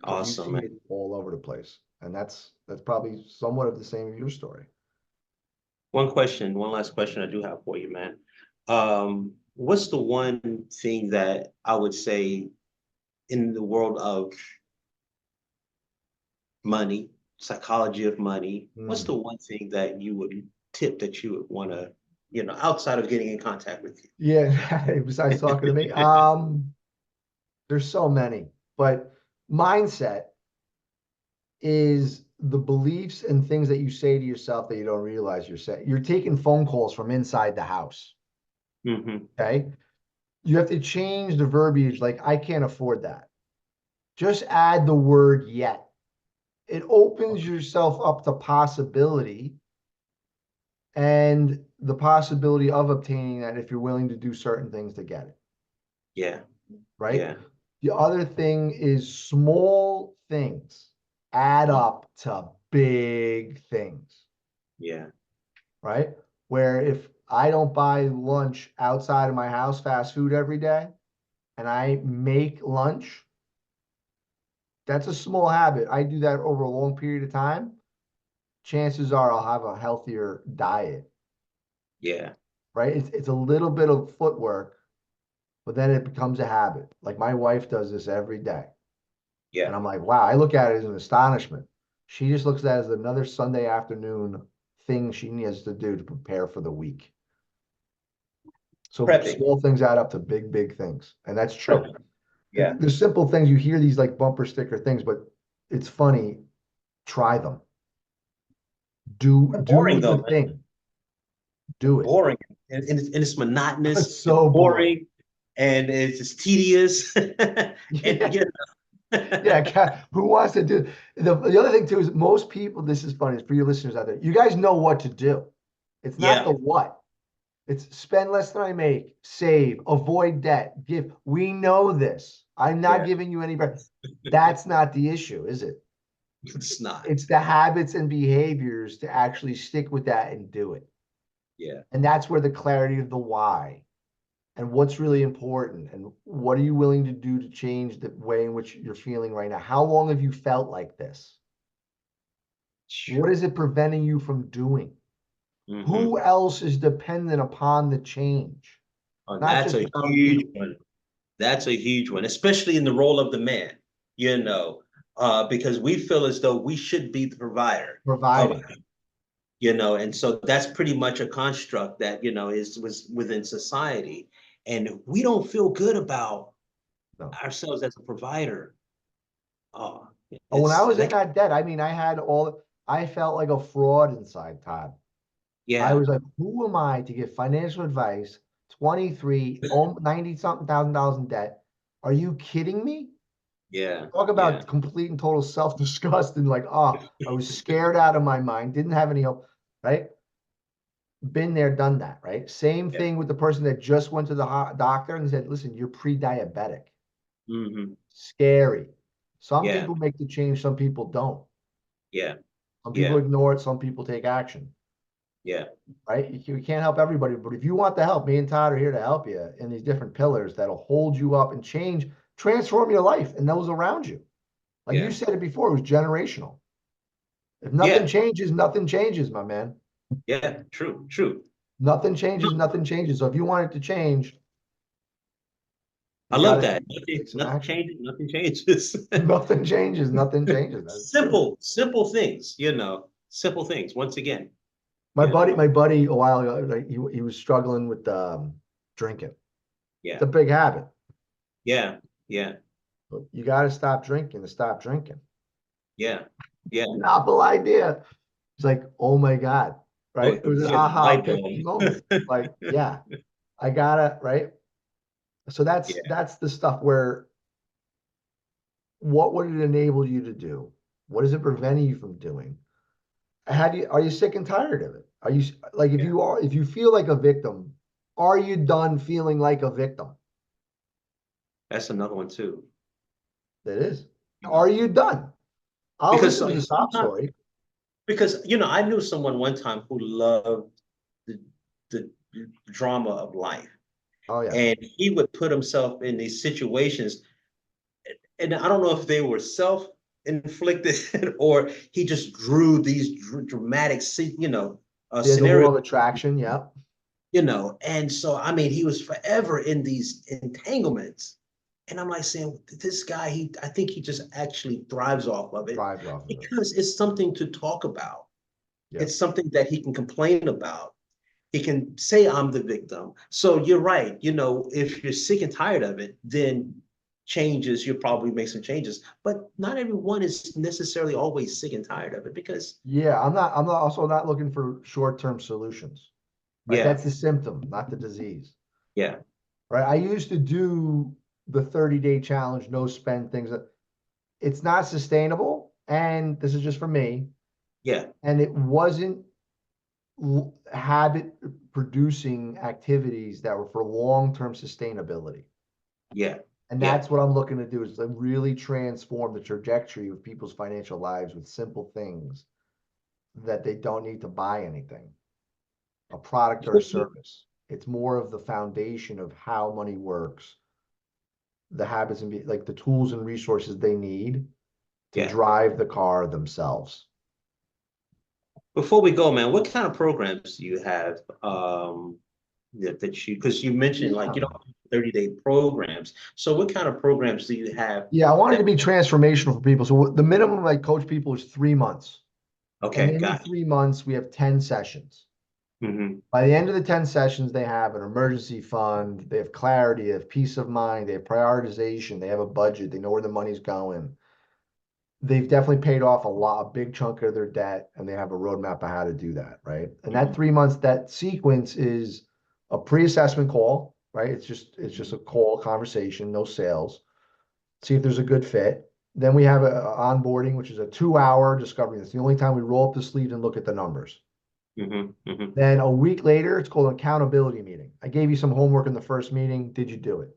Because you Awesome, see man. it all over the place. And that's probably somewhat of the same of your story. One last question I do have for you, man. What's the one thing that I would say in the world of money, psychology of money, what's the Mm. one thing that you would tip that you would want to, outside of getting in contact with Yeah, besides talking to me. you? There's so many, but mindset is the beliefs and things that you say to yourself that you don't realize you're saying. You're taking phone calls from inside the house. Hmm. Okay. You have to change the verbiage, like, I can't afford that. Just add the word yet. It opens yourself up to possibility and the possibility of obtaining that if you're willing to do certain things to get it. Yeah, Right. yeah, The other thing is small things add mm, up to big things, yeah, right? Where if I don't buy lunch outside of my house, fast food every day, and I make lunch, that's a small habit. I do that over a long period of time. Chances are I'll have a healthier diet, yeah, right? It's a little bit of footwork, but then it becomes a habit. Like my wife does this every day. yeah. And I'm like, wow, I look at it as an astonishment. She just looks at it as another Sunday afternoon thing she needs to do to prepare for the week. So Prepping, small things add up to big, big things. And that's true. prepping. Yeah. The simple things, you hear these like bumper sticker things, but it's funny. Try them. They're Do boring the though, man. thing. Do it. Boring, and it's monotonous It's and so boring. boring, and it's just tedious, and Yeah. Yeah, who wants to do the other thing too is most people, this is funny for your listeners out there. You guys know what to do. It's not yeah, the what. It's spend less than I make, save, avoid debt, give. We know this. I'm not yeah. giving you any. That's not the issue, is it? It's not. It's the habits and behaviors to actually stick with that and do it. Yeah, And that's where the clarity of the why and what's really important and what are you willing to do to change the way in which you're feeling right now? How long have you felt like this? What is it preventing you from doing? mm-hmm. Who else is dependent upon the change? Oh, Not that's just a about huge you. one. That's a huge one, especially in the role of the man, because we feel as though we should be the provider of, Providing. and so that's pretty much a construct that, was within society. And we don't feel good about No. ourselves as a provider. Oh, Oh, when I it's, was and in that, that debt, I mean, I felt like a fraud inside, Todd. I yeah, was like, who am I to give financial advice? 23, 90 something thousand dollars in debt. Are you kidding me? yeah, Talk yeah, about complete and total self-disgust and like, oh, I was scared out of my mind, didn't have any hope, right? Been there, done that, right? Same yeah, thing with the person that just went to the doctor and said, listen, you're pre-diabetic. hmm, Scary. Some yeah, people make the change, some people don't. yeah, Some people yeah, ignore it, some people take action, yeah, right? You can't help everybody, but if you want the help, me and Todd are here to help you in these different pillars that'll hold you up and change, transform your life and those around you. Like you yeah, said it before, it was generational. If yeah, nothing changes, my man. yeah, true, true. Nothing changes, nothing changes. So if you want it to change, I You love gotta that. take some Nothing action. changes. Nothing changes. Nothing changes. Nothing changes. That's true. Simple things. Simple things. Once again, My you buddy, know. my buddy, a while ago, like he was struggling with drinking. It's Yeah, a big habit. yeah, yeah, You got to stop drinking to stop drinking. yeah, yeah. Novel idea. It's like, oh my God, Oh, right? It was an it's a aha light epiphany moment. bulb. Like, yeah, I gotta, right? So Yeah, that's the stuff where what would it enable you to do? What is it preventing you from doing? Are you sick and tired of it? Are you like yeah. if you feel like a victim, are you done feeling like a victim? That's another one too. That is. You Are know, you done? I'll because listen to the sob sometimes, story. because I knew someone one time who loved the the drama of life, Oh yeah. and he would put himself in these situations, and I don't know if they were self-inflicted or he just drew these dramatic, Yeah, the law scenarios. of attraction. Yeah. And so I mean, he was forever in these entanglements, and I'm like saying, this guy, I think he just actually thrives off of it Thrives off of it. because it's something to talk about. Yeah. It's something that he can complain about. He can say, I'm the victim. So you're right. If you're sick and tired of it, then you'll probably make some changes. But not everyone is necessarily always sick and tired of it because, Yeah. I'm not also not looking for short-term solutions. Right. yeah, That's the symptom, not the disease. yeah, Right. I used to do the 30-day challenge, no spend things. It's not sustainable. And this is just for me. yeah, And it wasn't habit producing activities that were for long-term sustainability. yeah, And yeah. that's what I'm looking to do is to really transform the trajectory of people's financial lives with simple things that they don't need to buy anything, a product or a service. It's more of the foundation of how money works, the habits and like the tools and resources they need to Yeah. drive the car themselves. Before we go, man, what kind of programs do you have that because you mentioned like Yeah. 30-day programs. So what kind of programs do you have Yeah, I wanted that to be transformational for people. So the minimum I coach people is 3 months. And okay, in the got 3 months, we have 10 sessions. you. Hmm. By the end of the 10 sessions, they have an emergency fund, they have clarity, they have peace of mind, they have prioritization, they have a budget, they know where the money's going. They've definitely paid off a big chunk of their debt, and they have a roadmap of how to do that, right? And that 3 months, that sequence is a pre-assessment call, right? It's just a call, conversation, no sales. See if there's a good fit. Then we have a onboarding, which is a 2-hour discovery. It's the only time we roll up the sleeves and look at the numbers. Hmm. Hmm. Then a week later, it's called an accountability meeting. I gave you some homework in the first meeting. Did you do it?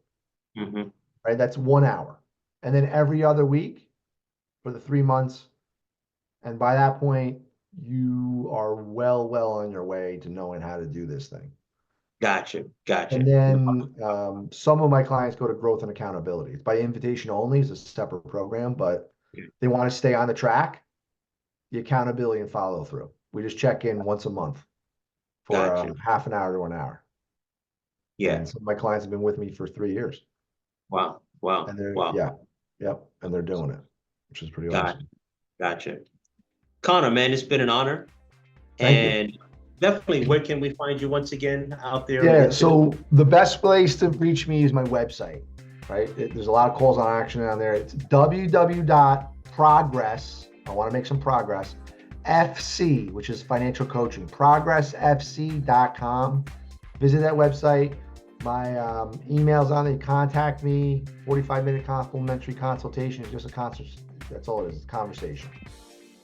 Hmm. Right? That's 1 hour. And then every other week for the 3 months. And by that point, you are well on your way to knowing how to do this thing. Gotcha, gotcha. And then some of my clients go to growth and accountability. It's by invitation only. It's a separate program, but they want to stay on the track, the accountability and follow through. We just check in once a month for Gotcha. half an hour to an hour. Yeah. And some of my clients have been with me for 3 years. Wow. Wow. And they're, Wow. yeah, yep. And they're doing it, which is pretty Gotcha. awesome. Gotcha. Connor, man, it's been an honor. Thank you. And definitely, where can we find you once again out there Yeah, into the so the best place to reach me is my website, right? There's a lot of calls on action on there. It's www.progress. I want to make some progress. FC, which is financial coaching, progressfc.com. Visit that website. My email's on there. Contact me. 45-minute complimentary consultation is just a concert. That's all it is. It's a conversation.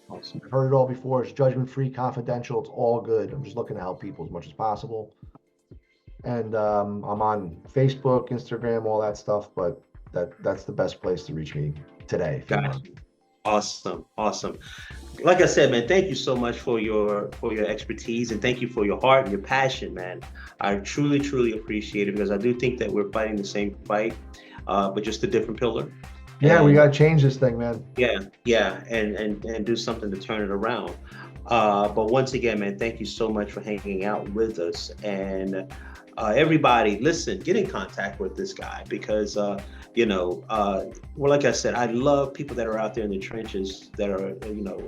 awesome. I've heard it all before. It's judgment-free, confidential. It's all good. I'm just looking to help people as much as possible. And I'm on Facebook, Instagram, all that stuff. But that's the best place to reach me today. If you Gotcha. want. Awesome. Awesome. Like I said, man, thank you so much for your expertise and thank you for your heart and your passion, man. I truly appreciate it because I do think that we're fighting the same fight, but just a different pillar. Yeah, we And got to change this thing, man. yeah, and do something to turn it around. But once again, man, thank you so much for hanging out with us. And everybody, listen, get in contact with this guy because, well, like I said, I love people that are out there in the trenches that are,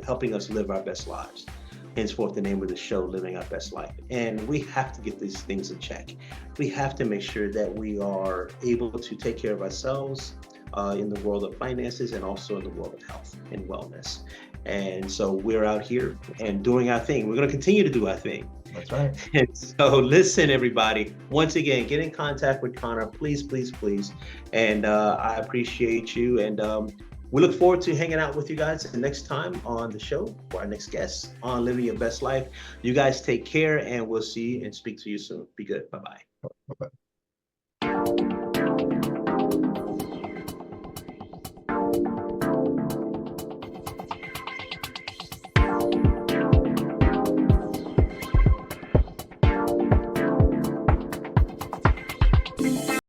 helping us live our best lives. Henceforth, the name of the show, Living Our Best Life. And we have to get these things in check. We have to make sure that we are able to take care of ourselves in the world of finances and also in the world of health and wellness. And so we're out here and doing our thing. We're going to continue to do our thing. That's right. And so listen, everybody, once again, get in contact with Connor, please, please, please. And I appreciate you. And we look forward to hanging out with you guys the next time on the show for our next guest on Living Your Best Life. You guys take care and we'll see and speak to you soon. Be good. Bye-bye. Bye-bye.